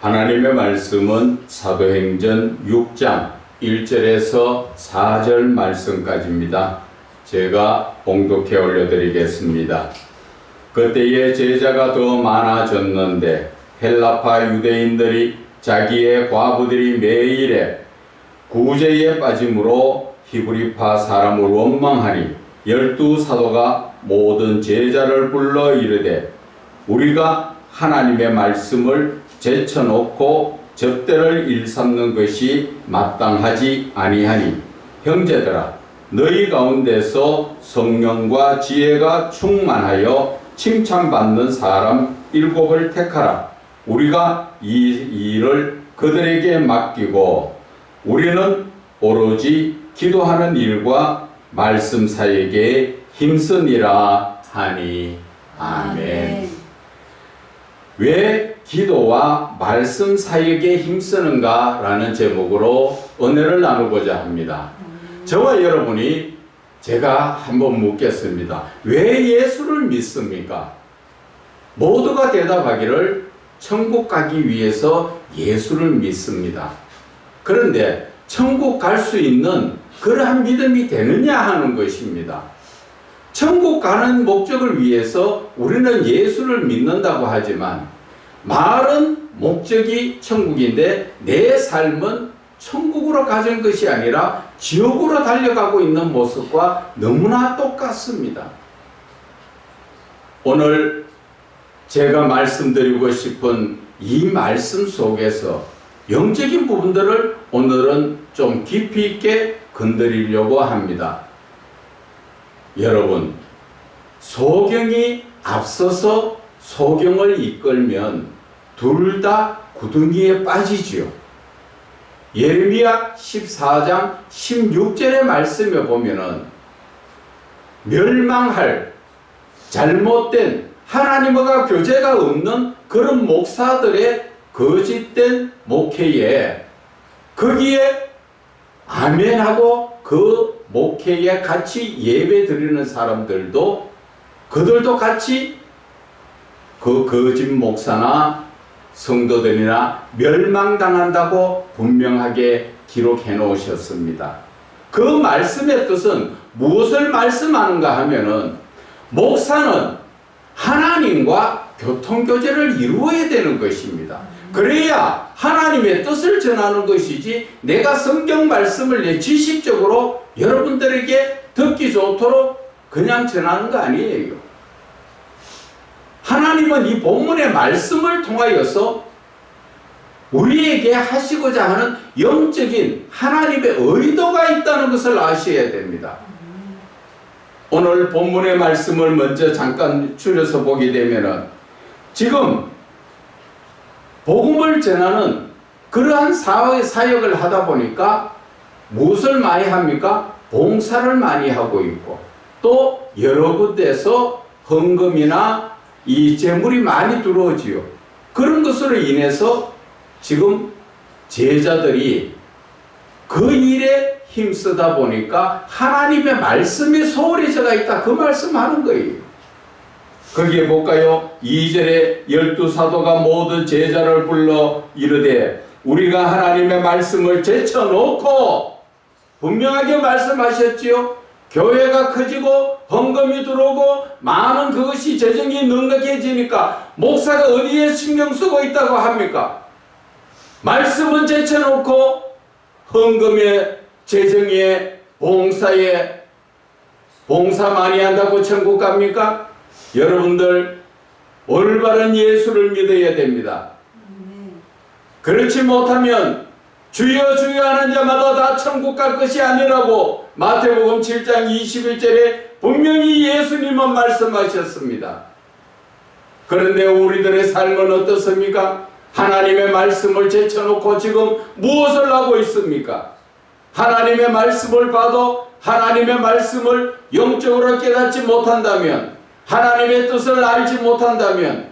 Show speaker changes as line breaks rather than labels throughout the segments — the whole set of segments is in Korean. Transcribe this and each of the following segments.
하나님의 말씀은 사도행전 6장 1절에서 4절 말씀까지입니다. 제가 봉독해 올려드리겠습니다. 그때에 제자가 더 많아졌는데 헬라파 유대인들이 자기의 과부들이 매일에 구제에 빠짐으로 히브리파 사람을 원망하니 12사도가 모든 제자를 불러 이르되 우리가 하나님의 말씀을 제쳐놓고 접대를 일삼는 것이 마땅하지 아니하니 형제들아 너희 가운데서 성령과 지혜가 충만하여 칭찬받는 사람 7을 택하라. 우리가 이 일을 그들에게 맡기고 우리는 오로지 기도하는 일과 말씀 사역에 힘쓰니라 하니. 아멘. 왜 기도와 말씀 사역에 힘쓰는가 라는 제목으로 은혜를 나누고자 합니다. 저와 여러분이 제가 한번 묻겠습니다. 왜 예수를 믿습니까? 모두가 대답하기를 천국 가기 위해서 예수를 믿습니다. 그런데 천국 갈 수 있는 그러한 믿음이 되느냐 하는 것입니다. 천국 가는 목적을 위해서 우리는 예수를 믿는다고 하지만 말은 목적이 천국인데 내 삶은 천국으로 가는 것이 아니라 지옥으로 달려가고 있는 모습과 너무나 똑같습니다. 오늘 제가 말씀드리고 싶은 이 말씀 속에서 영적인 부분들을 오늘은 좀 깊이 있게 건드리려고 합니다. 여러분, 소경이 앞서서 소경을 이끌면 둘 다 구덩이에 빠지지요. 예레미야 14장 16절의 말씀에 보면은 멸망할 잘못된 하나님과 교제가 없는 그런 목사들의 거짓된 목회에 거기에 아멘하고 그 목회에 같이 예배 드리는 사람들도 그들도 같이 그 거짓 목사나 성도들이나 멸망당한다고 분명하게 기록해 놓으셨습니다. 그 말씀의 뜻은 무엇을 말씀하는가 하면은 목사는 하나님과 교통교제를 이루어야 되는 것입니다. 그래야 하나님의 뜻을 전하는 것이지 내가 성경 말씀을 내 지식적으로 여러분들에게 듣기 좋도록 그냥 전하는 거 아니에요. 하나님은 이 본문의 말씀을 통하여서 우리에게 하시고자 하는 영적인 하나님의 의도가 있다는 것을 아셔야 됩니다. 오늘 본문의 말씀을 먼저 잠깐 줄여서 보게 되면은 지금 복음을 전하는 그러한 사역을 하다 보니까 무엇을 많이 합니까? 봉사를 많이 하고 있고 또 여러 군데에서 헌금이나 이 재물이 많이 들어오지요. 그런 것으로 인해서 지금 제자들이 그 일에 힘쓰다 보니까 하나님의 말씀에 소홀해져가 있다. 그 말씀하는 거예요. 거기에 볼까요? 2절에 12사도가 모든 제자를 불러 이르되 우리가 하나님의 말씀을 제쳐놓고 분명하게 말씀하셨지요. 교회가 커지고 헌금이 들어오고 많은 그것이 재정이 넉넉해지니까 목사가 어디에 신경 쓰고 있다고 합니까? 말씀은 제쳐놓고 헌금에 재정에 봉사에 봉사 많이 한다고 천국 갑니까? 여러분들 올바른 예수를 믿어야 됩니다. 그렇지 못하면 주여 주여 하는 자마다 다 천국 갈 것이 아니라고 마태복음 7장 21절에 분명히 예수님은 말씀하셨습니다. 그런데 우리들의 삶은 어떻습니까? 하나님의 말씀을 제쳐놓고 지금 무엇을 하고 있습니까? 하나님의 말씀을 봐도 하나님의 말씀을 영적으로 깨닫지 못한다면 하나님의 뜻을 알지 못한다면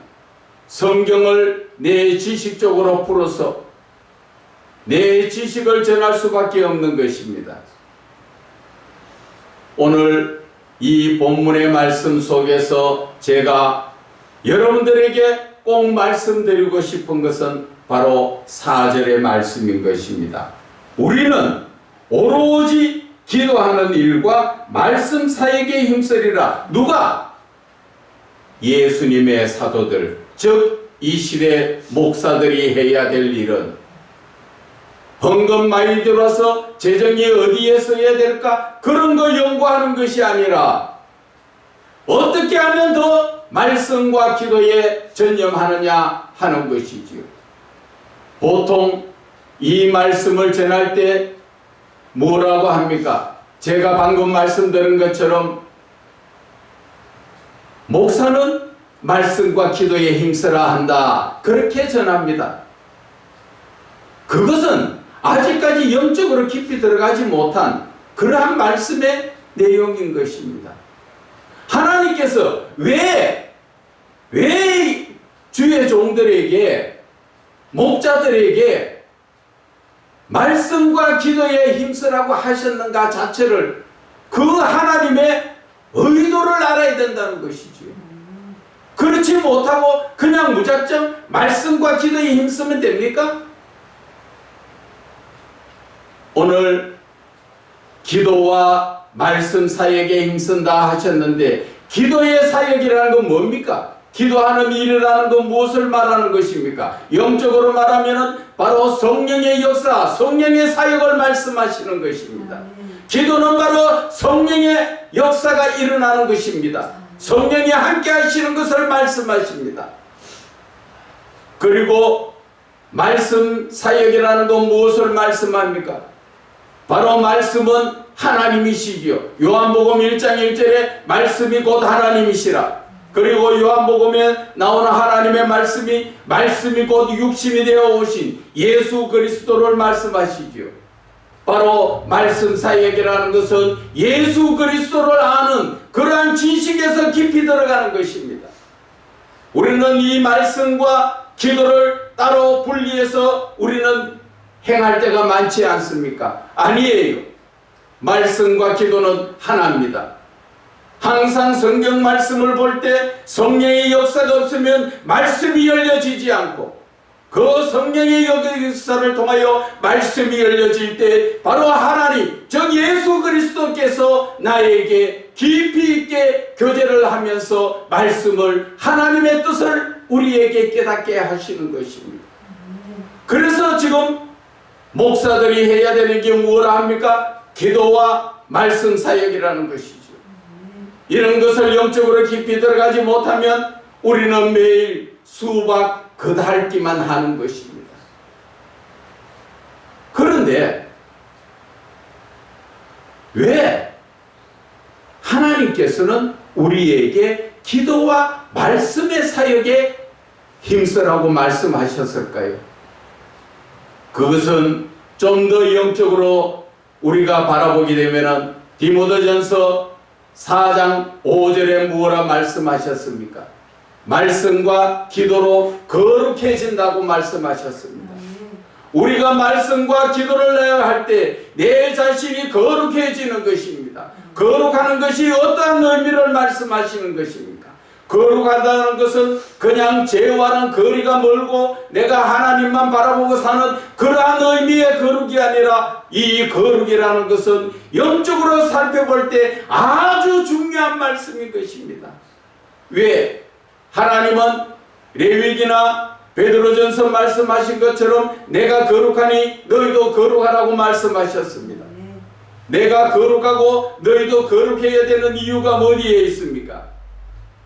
성경을 내 지식적으로 풀어서 내 지식을 전할 수밖에 없는 것입니다. 오늘 이 본문의 말씀 속에서 제가 여러분들에게 꼭 말씀드리고 싶은 것은 바로 4절의 말씀인 것입니다. 우리는 오로지 기도하는 일과 말씀 사역에 힘쓰리라. 누가? 예수님의 사도들, 즉 이 시대 목사들이 해야 될 일은 헌금 많이 들어서 재정이 어디에 써야 될까? 그런 거 연구하는 것이 아니라 어떻게 하면 더 말씀과 기도에 전념하느냐 하는 것이지요. 보통 이 말씀을 전할 때 뭐라고 합니까? 제가 방금 말씀드린 것처럼 목사는 말씀과 기도에 힘쓰라 한다, 그렇게 전합니다. 그것은 아직까지 영적으로 깊이 들어가지 못한 그러한 말씀의 내용인 것입니다. 하나님께서 왜 주의 종들에게, 목자들에게 말씀과 기도에 힘쓰라고 하셨는가 자체를, 그 하나님의 의도를 알아야 된다는 것이지요. 그렇지 못하고 그냥 무작정 말씀과 기도에 힘쓰면 됩니까? 오늘 기도와 말씀 사역에 힘쓴다 하셨는데, 기도의 사역이라는 건 뭡니까? 기도하는 일이라는 건 무엇을 말하는 것입니까? 영적으로 말하면 바로 성령의 역사, 성령의 사역을 말씀하시는 것입니다. 기도는 바로 성령의 역사가 일어나는 것입니다. 성령이 함께 하시는 것을 말씀하십니다. 그리고 말씀 사역이라는 건 무엇을 말씀합니까? 바로 말씀은 하나님이시지요. 요한복음 1장 1절에 말씀이 곧 하나님이시라. 그리고 요한복음에 나오는 하나님의 말씀이 곧 육신이 되어 오신 예수 그리스도를 말씀하시지요. 바로 말씀 사역이라는 것은 예수 그리스도를 아는 그러한 지식에서 깊이 들어가는 것입니다. 우리는 이 말씀과 기도를 따로 분리해서 우리는 행할 때가 많지 않습니까? 아니에요. 말씀과 기도는 하나입니다. 항상 성경 말씀을 볼 때 성령의 역사가 없으면 말씀이 열려지지 않고, 그 성령의 역사를 통하여 말씀이 열려질 때 바로 하나님, 즉 예수 그리스도께서 나에게 깊이 있게 교제를 하면서 말씀을, 하나님의 뜻을 우리에게 깨닫게 하시는 것입니다. 그래서 지금 목사들이 해야 되는 게 무엇라 합니까? 기도와 말씀 사역이라는 것이죠. 이런 것을 영적으로 깊이 들어가지 못하면 우리는 매일 수박 겉핥기만 하는 것입니다. 그런데 왜 하나님께서는 우리에게 기도와 말씀의 사역에 힘쓰라고 말씀하셨을까요? 그것은 좀 더 영적으로 우리가 바라보게 되면 디모데전서 4장 5절에 무엇라 말씀하셨습니까? 말씀과 기도로 거룩해진다고 말씀하셨습니다. 우리가 말씀과 기도를 할 때 내 자신이 거룩해지는 것입니다. 거룩하는 것이 어떠한 의미를 말씀하시는 것입니까? 거룩하다는 것은 그냥 죄와는 거리가 멀고 내가 하나님만 바라보고 사는 그러한 의미의 거룩이 아니라, 이 거룩이라는 것은 영적으로 살펴볼 때 아주 중요한 말씀인 것입니다. 왜? 하나님은 레위기나 베드로전서 말씀하신 것처럼 내가 거룩하니 너희도 거룩하라고 말씀하셨습니다. 내가 거룩하고 너희도 거룩해야 되는 이유가 어디에 있습니까?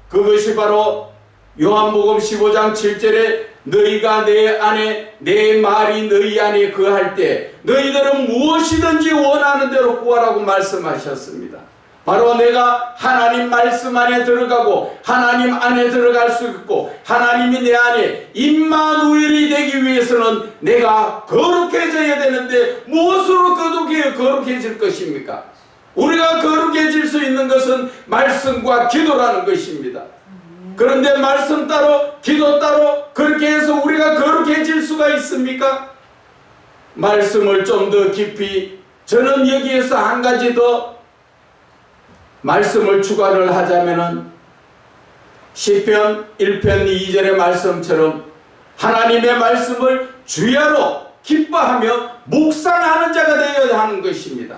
그것이 바로 요한복음 15장 7절에 너희가 내 안에, 내 말이 너희 안에 거할 때 너희들은 무엇이든지 원하는 대로 구하라고 말씀하셨습니다. 바로 내가 하나님 말씀 안에 들어가고 하나님 안에 들어갈 수 있고 하나님이 내 안에 임마누엘이 되기 위해서는 내가 거룩해져야 되는데 무엇으로 거룩해질 것입니까? 우리가 거룩해질 수 있는 것은 말씀과 기도라는 것입니다. 그런데 말씀 따로 기도 따로 그렇게 해서 우리가 거룩해질 수가 있습니까? 말씀을 좀 더 깊이, 저는 여기에서 한 가지 더 말씀을 추가를 하자면은 시편 1편 2절의 말씀처럼 하나님의 말씀을 주야로 기뻐하며 묵상하는 자가 되어야 하는 것입니다.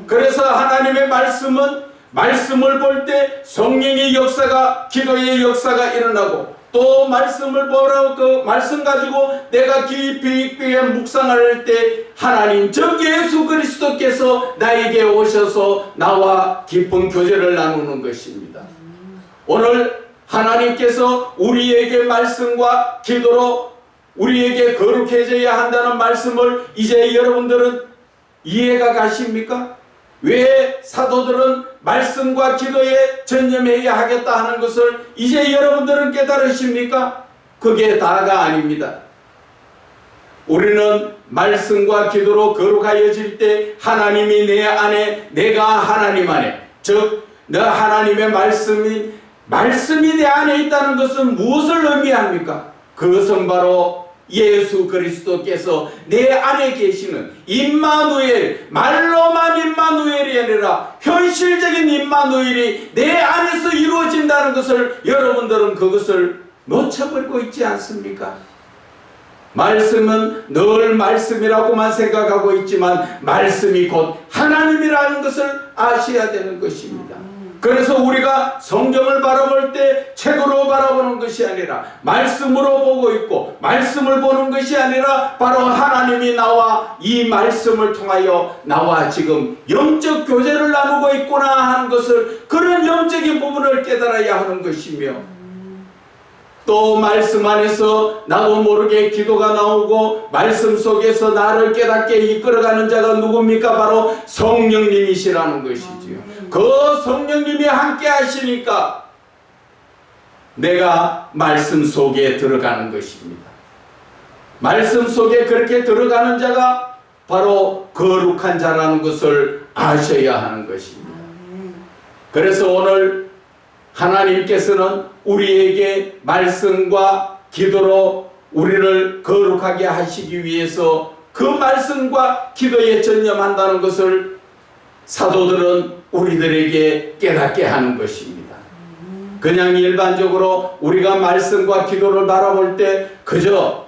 그래서 하나님의 말씀을 볼 때 성령의 역사가, 기도의 역사가 일어나고, 또 말씀을 보라고 그 말씀 가지고 내가 깊이 있게 묵상할 때 하나님 즉 예수 그리스도께서 나에게 오셔서 나와 깊은 교제를 나누는 것입니다. 오늘 하나님께서 우리에게 말씀과 기도로 우리에게 거룩해져야 한다는 말씀을 이제 여러분들은 이해가 가십니까? 왜 사도들은 말씀과 기도에 전념해야 하겠다 하는 것을 이제 여러분들은 깨달으십니까? 그게 다가 아닙니다. 우리는 말씀과 기도로 거룩하여질 때 하나님이 내 안에, 내가 하나님 안에, 즉 너 하나님의 말씀이 내 안에 있다는 것은 무엇을 의미합니까? 그것은 바로 예수 그리스도께서 내 안에 계시는 임마누엘, 말로만 임마누엘이 아니라 현실적인 임마누엘이 내 안에서 이루어진다는 것을 여러분들은 그것을 놓쳐버리고 있지 않습니까? 말씀은 늘 말씀이라고만 생각하고 있지만 말씀이 곧 하나님이라는 것을 아셔야 되는 것입니다. 그래서 우리가 성경을 바라볼 때 책으로 바라보는 것이 아니라 말씀으로 보고 있고, 말씀을 보는 것이 아니라 바로 하나님이 나와 이 말씀을 통하여 나와 지금 영적 교제를 나누고 있구나 하는 것을, 그런 영적인 부분을 깨달아야 하는 것이며, 또 말씀 안에서 나도 모르게 기도가 나오고 말씀 속에서 나를 깨닫게 이끌어가는 자가 누굽니까? 바로 성령님이시라는 것이지요. 그 성령님이 함께 하시니까 내가 말씀 속에 들어가는 것입니다. 말씀 속에 그렇게 들어가는 자가 바로 거룩한 자라는 것을 아셔야 하는 것입니다. 그래서 오늘 하나님께서는 우리에게 말씀과 기도로 우리를 거룩하게 하시기 위해서 그 말씀과 기도에 전념한다는 것을 사도들은 우리들에게 깨닫게 하는 것입니다. 그냥 일반적으로 우리가 말씀과 기도를 바라볼 때 그저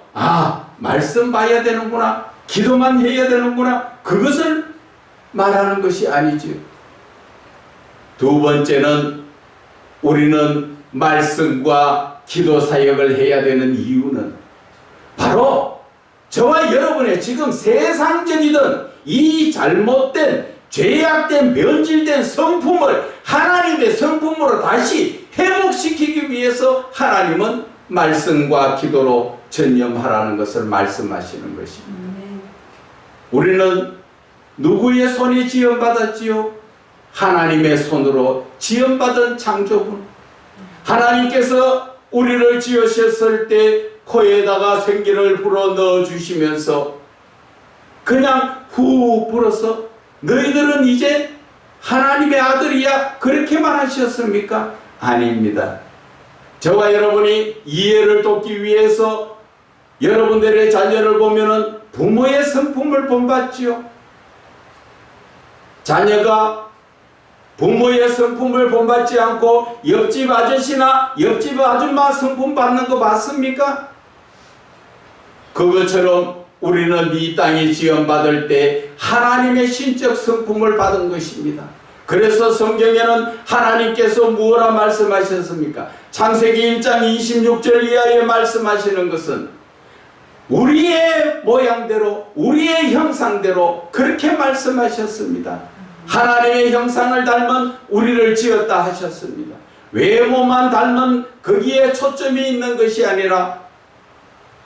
말씀 봐야 되는구나, 기도만 해야 되는구나, 그것을 말하는 것이 아니지요. 두 번째는 우리는 말씀과 기도 사역을 해야 되는 이유는 바로 저와 여러분의 지금 세상적이던 이 잘못된, 죄악된, 변질된 성품을 하나님의 성품으로 다시 회복시키기 위해서 하나님은 말씀과 기도로 전념하라는 것을 말씀하시는 것입니다. 우리는 누구의 손에 지음받았지요? 하나님의 손으로 지음받은 창조분. 하나님께서 우리를 지으셨을 때 코에다가 생기를 불어 넣어 주시면서 그냥 후 불어서 너희들은 이제 하나님의 아들이야, 그렇게만 하셨습니까? 아닙니다. 저와 여러분이 이해를 돕기 위해서 여러분들의 자녀를 보면은 부모의 성품을 본받지요. 자녀가 부모의 성품을 본받지 않고 옆집 아저씨나 옆집 아줌마 성품 받는 거 봤습니까? 그것처럼 우리는 이 땅에 지음받을 때 하나님의 신적 성품을 받은 것입니다. 그래서 성경에는 하나님께서 무엇라 말씀하셨습니까? 창세기 1장 26절 이하에 말씀하시는 것은 우리의 모양대로, 우리의 형상대로 그렇게 말씀하셨습니다. 하나님의 형상을 닮은 우리를 지었다 하셨습니다. 외모만 닮은 거기에 초점이 있는 것이 아니라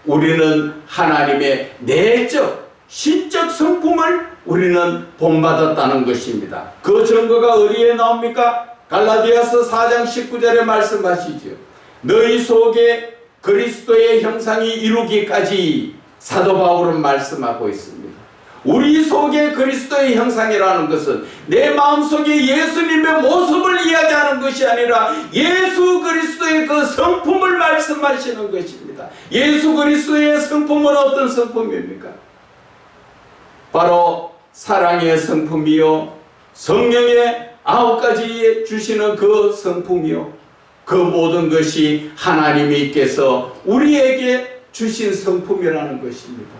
우리는 하나님의 내적, 신적 성품을 우리는 본받았다는 것입니다. 그 증거가 어디에 나옵니까? 갈라디아서 4장 19절에 말씀하시죠. 너희 속에 그리스도의 형상이 이루기까지 사도 바울은 말씀하고 있습니다. 우리 속에 그리스도의 형상이라는 것은 내 마음속에 예수님의 모습을 이야기하는 것이 아니라 예수 그리스도의 그 성품을 말씀하시는 것입니다. 예수 그리스도의 성품은 어떤 성품입니까? 바로 사랑의 성품이요, 성령의 9가지 주시는 그 성품이요, 그 모든 것이 하나님께서 우리에게 주신 성품이라는 것입니다.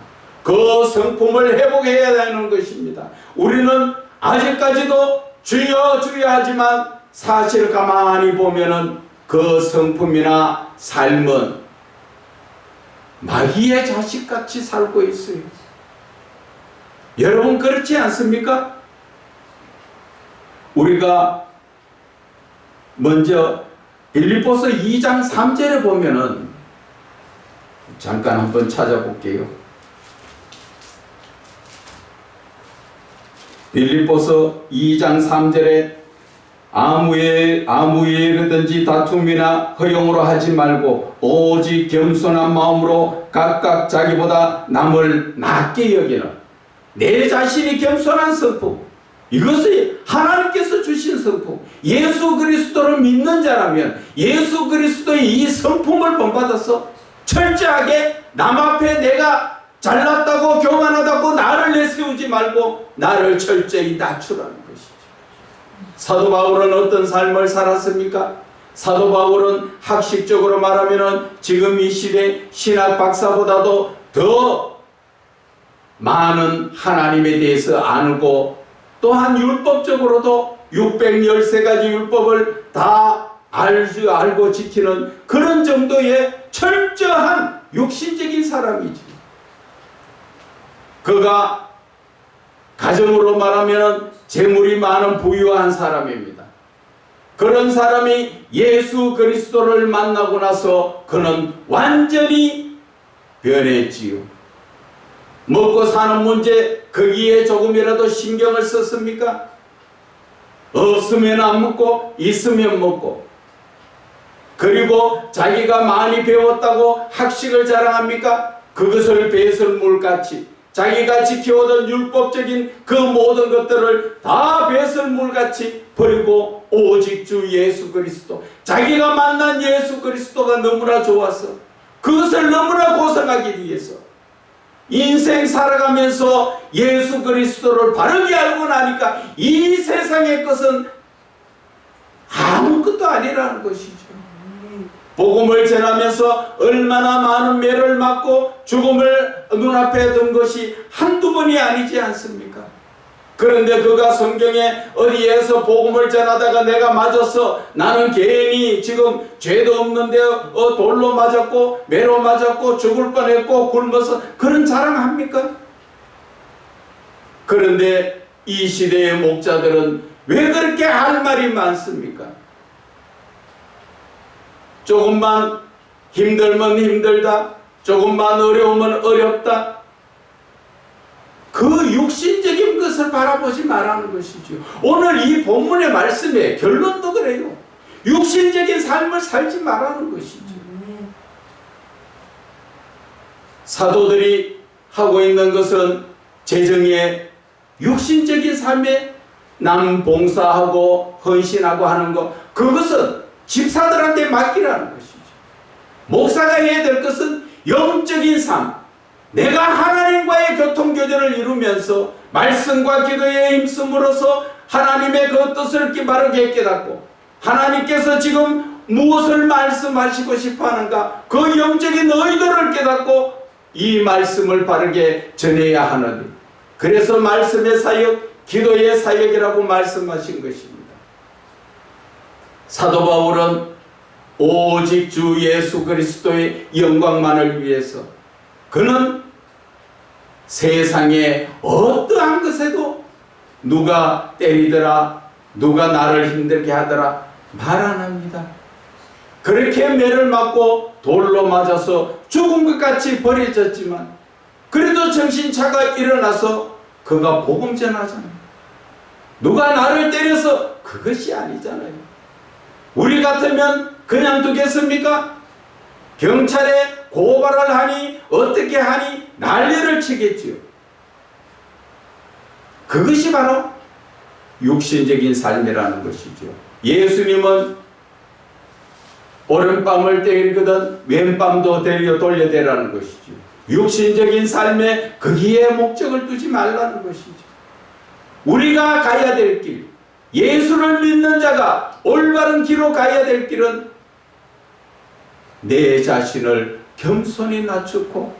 그 성품을 회복해야 되는 것입니다. 우리는 아직까지도 주여 주여 하지만 사실 가만히 보면은 그 성품이나 삶은 마귀의 자식같이 살고 있어요. 여러분 그렇지 않습니까? 우리가 먼저 빌립보서 2장 3절에 보면은 잠깐 한번 찾아볼게요. 빌립보서 2장 3절에 아무 일이든지 다툼이나 허용으로 하지 말고 오직 겸손한 마음으로 각각 자기보다 남을 낮게 여기는 내 자신이 겸손한 성품, 이것이 하나님께서 주신 성품. 예수 그리스도를 믿는 자라면 예수 그리스도의 이 성품을 본받아서 철저하게 남 앞에 내가 잘났다고 교만하다고 나를 내세우지 말고 나를 철저히 낮추라는 것이죠. 사도 바울은 어떤 삶을 살았습니까? 사도 바울은 학식적으로 말하면 지금 이 시대 신학 박사보다도 더 많은 하나님에 대해서 알고 또한 율법적으로도 613가지 율법을 다 알고 지키는 그런 정도의 철저한 육신적인 사람이지. 그가 가정으로 말하면 재물이 많은 부유한 사람입니다. 그런 사람이 예수 그리스도를 만나고 나서 그는 완전히 변했지요. 먹고 사는 문제 거기에 조금이라도 신경을 썼습니까? 없으면 안 먹고 있으면 먹고, 그리고 자기가 많이 배웠다고 학식을 자랑합니까? 그것을 배설물같이 자기가 지켜오던 율법적인 그 모든 것들을 다 배설물같이 버리고 오직 주 예수 그리스도, 자기가 만난 예수 그리스도가 너무나 좋아서 그것을 너무나 고생하기 위해서 인생 살아가면서 예수 그리스도를 바르게 알고 나니까 이 세상의 것은 아무것도 아니라는 것이죠. 복음을 전하면서 얼마나 많은 매를 맞고 죽음을 눈앞에 둔 것이 한두 번이 아니지 않습니까? 그런데 그가 성경에 어디에서 복음을 전하다가 내가 맞아서 나는 괜히 지금 죄도 없는데 돌로 맞았고 매로 맞았고 죽을 뻔했고 굶어서 그런 자랑합니까? 그런데 이 시대의 목자들은 왜 그렇게 할 말이 많습니까? 조금만 힘들면 힘들다, 조금만 어려우면 어렵다, 그 육신적인 것을 바라보지 말라는 것이죠. 오늘 이 본문의 말씀의 결론도 그래요. 육신적인 삶을 살지 말라는 것이죠. 사도들이 하고 있는 것은 재정의 육신적인 삶에 남 봉사하고 헌신하고 하는 것, 그것은 집사들한테 맡기라는 것이죠. 목사가 해야 될 것은 영적인 삶, 내가 하나님과의 교통교제를 이루면서 말씀과 기도에 힘쓰므로써 하나님의 그 뜻을 바르게 깨닫고 하나님께서 지금 무엇을 말씀하시고 싶어하는가, 그 영적인 의도를 깨닫고 이 말씀을 바르게 전해야 하느니, 그래서 말씀의 사역, 기도의 사역이라고 말씀하신 것입니다. 사도 바울은 오직 주 예수 그리스도의 영광만을 위해서 그는 세상의 어떠한 것에도 누가 때리더라, 누가 나를 힘들게 하더라 말 안 합니다. 그렇게 매를 맞고 돌로 맞아서 죽은 것 같이 버려졌지만 그래도 정신차가 일어나서 그가 복음 전하잖아요. 누가 나를 때려서 그것이 아니잖아요. 우리 같으면 그냥 두겠습니까? 경찰에 고발을 하니 어떻게 하니 난리를 치겠지요. 그것이 바로 육신적인 삶이라는 것이죠. 예수님은 오른밤을 때리거든 왼밤도 돌려대라는 것이죠. 육신적인 삶에 거기에 목적을 두지 말라는 것이죠. 우리가 가야 될 길, 예수를 믿는 자가 올바른 길로 가야 될 길은 내 자신을 겸손히 낮추고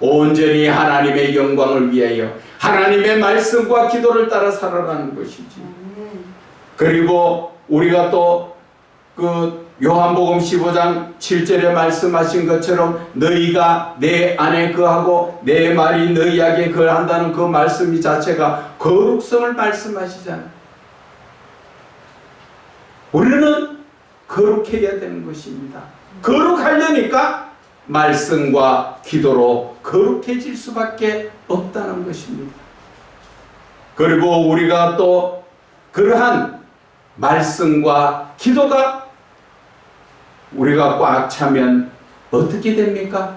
온전히 하나님의 영광을 위하여 하나님의 말씀과 기도를 따라 살아가는 것이지. 그리고 우리가 또 그 요한복음 15장 7절에 말씀하신 것처럼 너희가 내 안에 거하고 내 말이 너희에게 거한다는 그 말씀 자체가 거룩성을 말씀하시잖아요. 우리는 거룩해야 되는 것입니다. 거룩하려니까 말씀과 기도로 거룩해질 수밖에 없다는 것입니다. 그리고 우리가 또 그러한 말씀과 기도가 우리가 꽉 차면 어떻게 됩니까?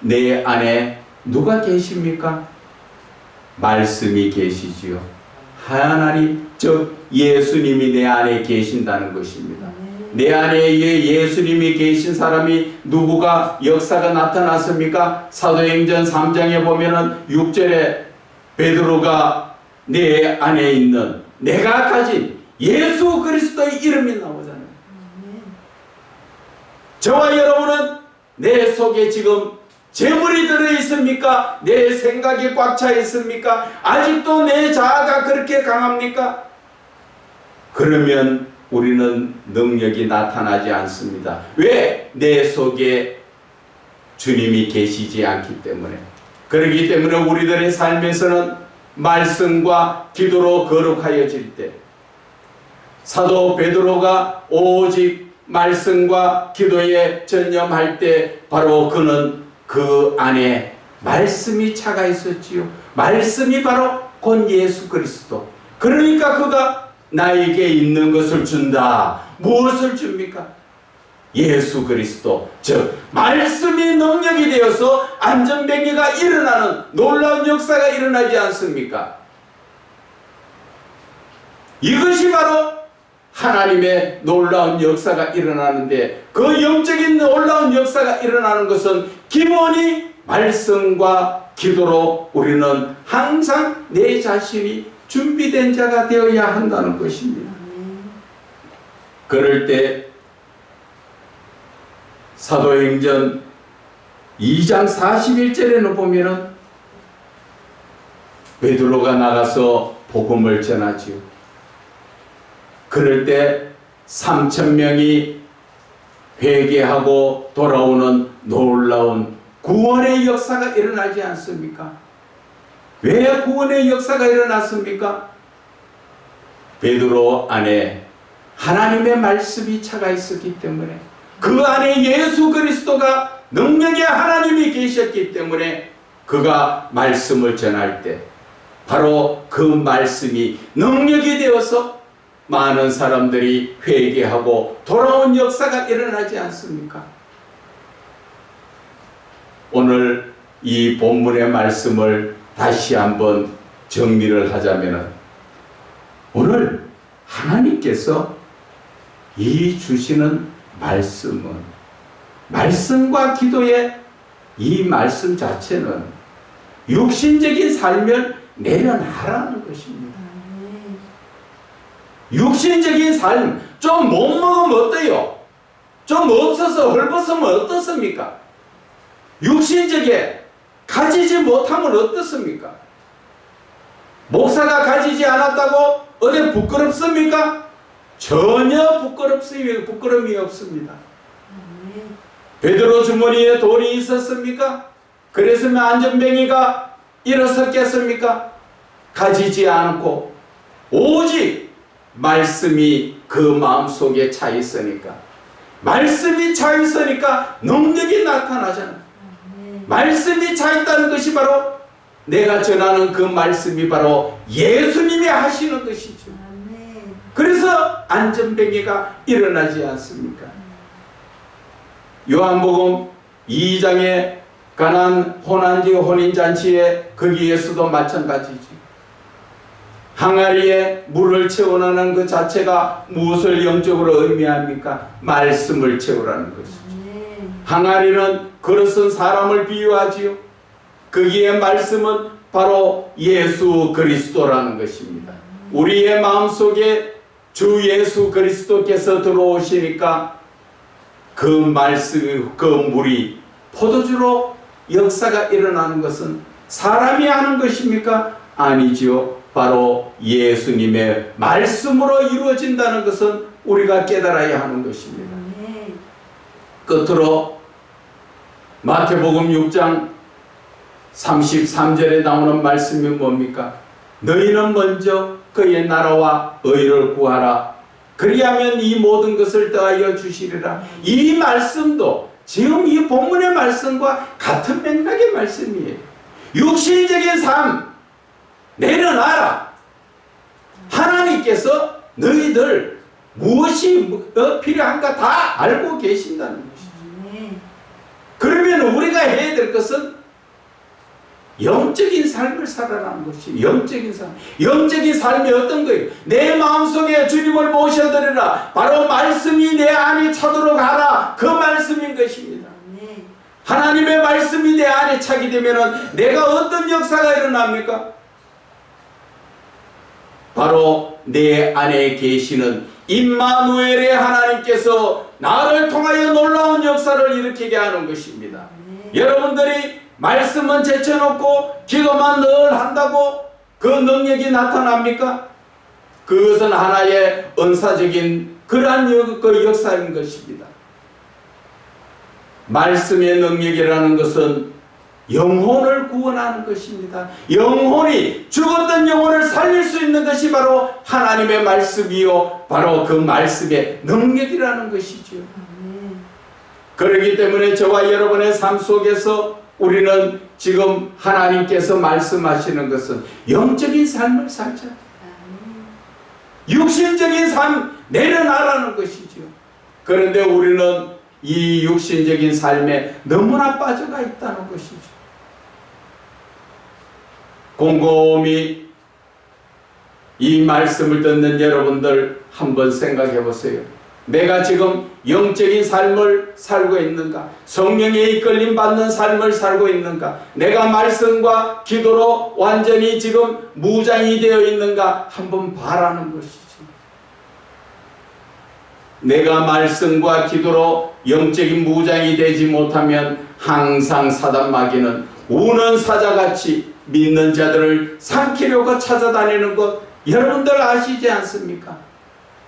내 안에 누가 계십니까? 말씀이 계시지요. 하나님, 즉 예수님이 내 안에 계신다는 것입니다. 내 안에 예수님이 계신 사람이 누구가 역사가 나타났습니까? 사도행전 3장에 보면은 6절에 베드로가 내 안에 있는 내가 가진 예수 그리스도의 이름이 나오잖아요. 저와 여러분은 내 속에 지금 재물이 들어있습니까? 내 생각이 꽉 차 있습니까? 아직도 내 자아가 그렇게 강합니까? 그러면 우리는 능력이 나타나지 않습니다. 왜? 내 속에 주님이 계시지 않기 때문에. 그렇기 때문에 우리들의 삶에서는 말씀과 기도로 거룩하여질 때, 사도 베드로가 오직 말씀과 기도에 전념할 때 바로 그는 그 안에 말씀이 차가 있었지요. 말씀이 바로 곧 예수 그리스도. 그러니까 그가 나에게 있는 것을 준다. 무엇을 줍니까? 예수 그리스도. 즉 말씀이 능력이 되어서 안전병기가 일어나는 놀라운 역사가 일어나지 않습니까? 이것이 바로 하나님의 놀라운 역사가 일어나는데, 그 영적인 놀라운 역사가 일어나는 것은 기본이 말씀과 기도로 우리는 항상 내 자신이 준비된 자가 되어야 한다는 것입니다. 그럴 때 사도행전 2장 41절에는 보면은 베드로가 나가서 복음을 전하지요. 그럴 때 3,000명이 회개하고 돌아오는 놀라운 구원의 역사가 일어나지 않습니까? 왜 구원의 역사가 일어났습니까? 베드로 안에 하나님의 말씀이 차가 있었기 때문에, 그 안에 예수 그리스도가 능력의 하나님이 계셨기 때문에 그가 말씀을 전할 때 바로 그 말씀이 능력이 되어서 많은 사람들이 회개하고 돌아온 역사가 일어나지 않습니까? 오늘 이 본문의 말씀을 다시 한번 정리를 하자면, 오늘 하나님께서 이 주시는 말씀은, 말씀과 기도의 이 말씀 자체는 육신적인 삶을 내려놔라는 것입니다. 육신적인 삶, 좀 못 먹으면 어때요? 좀 없어서 헐벗으면 어떻습니까? 육신적에 가지지 못하면 어떻습니까? 목사가 가지지 않았다고 어디 부끄럽습니까? 전혀 부끄러움이 없습니다. 베드로 주머니에 돈이 있었습니까? 그랬으면 안전뱅이가 일어섰겠습니까? 가지지 않고 오직 말씀이 그 마음속에 차 있으니까, 말씀이 차 있으니까 능력이 나타나잖아요. 말씀이 차 있다는 것이 바로 내가 전하는 그 말씀이 바로 예수님이 하시는 것이죠. 그래서 안전병기가 일어나지 않습니까? 요한복음 2장에 가난 혼안지 혼인잔치에 거기에서도 마찬가지죠. 항아리에 물을 채워넣는 그 자체가 무엇을 영적으로 의미합니까? 말씀을 채우라는 것이죠. 항아리는 그릇은 사람을 비유하지요. 거기에 말씀은 바로 예수 그리스도라는 것입니다. 우리의 마음속에 주 예수 그리스도께서 들어오시니까 그 말씀, 그 물이 포도주로 역사가 일어나는 것은 사람이 하는 것입니까? 아니지요. 바로 예수님의 말씀으로 이루어진다는 것은 우리가 깨달아야 하는 것입니다. 끝으로 마태복음 6장 33절에 나오는 말씀이 뭡니까? 너희는 먼저 그의 나라와 의를 구하라. 그리하면 이 모든 것을 더하여 주시리라. 이 말씀도 지금 이 본문의 말씀과 같은 맥락의 말씀이에요. 육신적인 삶 내려놔라. 하나님께서 너희들 무엇이 필요한가 다 알고 계신다는 것이죠. 그러면 우리가 해야 될 것은 영적인 삶을 살아라는 것이 영적인 삶. 영적인 삶이 어떤 거예요? 내 마음속에 주님을 모셔드리라. 바로 말씀이 내 안에 차도록 하라. 그 말씀인 것입니다. 하나님의 말씀이 내 안에 차게 되면 내가 어떤 역사가 일어납니까? 바로 내 안에 계시는 임마누엘의 하나님께서 나를 통하여 놀라운 역사를 일으키게 하는 것입니다. 여러분들이 말씀은 제쳐놓고 기도만 늘 한다고 그 능력이 나타납니까? 그것은 하나의 은사적인 그러한 그 역사인 것입니다. 말씀의 능력이라는 것은 영혼을 구원하는 것입니다. 영혼이 죽었던 영혼을 살릴 수 있는 것이 바로 하나님의 말씀이요 바로 그 말씀의 능력이라는 것이죠. 그렇기 때문에 저와 여러분의 삶 속에서 우리는 지금 하나님께서 말씀하시는 것은 영적인 삶을 살자. 육신적인 삶 내려놔라는 것이죠. 그런데 우리는 이 육신적인 삶에 너무나 빠져가 있다는 것이죠. 곰곰이 이 말씀을 듣는 여러분들 한번 생각해 보세요. 내가 지금 영적인 삶을 살고 있는가? 성령에 이끌림 받는 삶을 살고 있는가? 내가 말씀과 기도로 완전히 지금 무장이 되어 있는가? 한번 바라는 것이죠. 내가 말씀과 기도로 영적인 무장이 되지 못하면 항상 사단 마귀는 우는 사자같이 믿는 자들을 삼키려고 찾아다니는 것 여러분들 아시지 않습니까?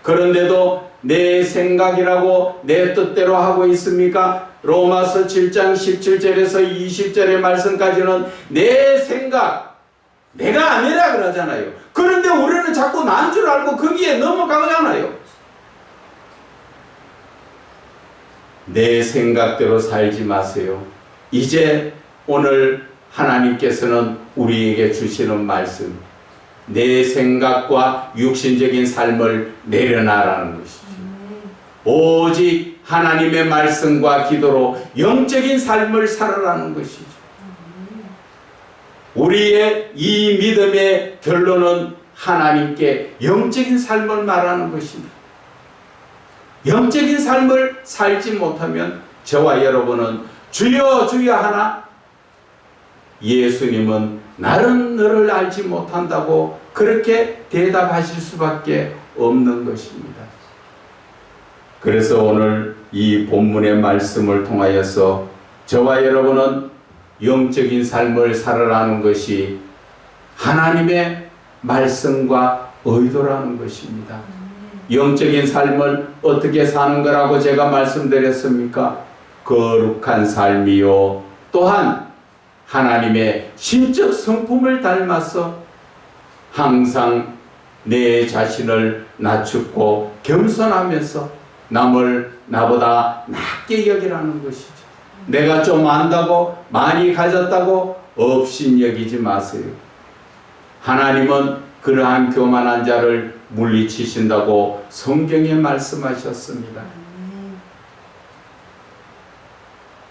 그런데도 내 생각이라고 내 뜻대로 하고 있습니까? 로마서 7장 17절에서 20절의 말씀까지는 내 생각, 내가 아니라 그러잖아요. 그런데 우리는 자꾸 난 줄 알고 거기에 넘어가잖아요. 내 생각대로 살지 마세요. 이제 오늘 하나님께서는 우리에게 주시는 말씀, 내 생각과 육신적인 삶을 내려놔라는 것이죠. 오직 하나님의 말씀과 기도로 영적인 삶을 살아라는 것이죠. 우리의 이 믿음의 결론은 하나님께 영적인 삶을 말하는 것입니다. 영적인 삶을 살지 못하면 저와 여러분은 주여 주여 하나 예수님은 나는 너를 알지 못한다고 그렇게 대답하실 수밖에 없는 것입니다. 그래서 오늘 이 본문의 말씀을 통하여서 저와 여러분은 영적인 삶을 살아가는 것이 하나님의 말씀과 의도라는 것입니다. 영적인 삶을 어떻게 사는 거라고 제가 말씀드렸습니까? 거룩한 삶이요 또한 하나님의 신적 성품을 닮아서 항상 내 자신을 낮추고 겸손하면서 남을 나보다 낮게 여기라는 것이죠. 내가 좀 안다고 많이 가졌다고 없인 여기지 마세요. 하나님은 그러한 교만한 자를 물리치신다고 성경에 말씀하셨습니다.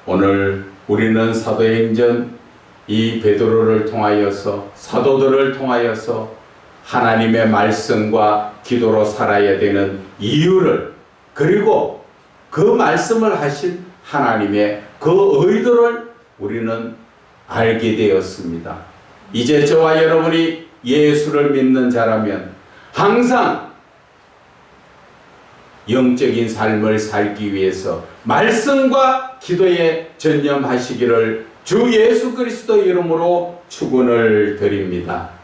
오늘 우리는 사도행전 이 베드로를 통하여서 사도들을 통하여서 하나님의 말씀과 기도로 살아야 되는 이유를 그리고 그 말씀을 하신 하나님의 그 의도를 우리는 알게 되었습니다. 이제 저와 여러분이 예수를 믿는 자라면 항상 영적인 삶을 살기 위해서 말씀과 기도에 전념하시기를 주 예수 그리스도 이름으로 축원을 드립니다.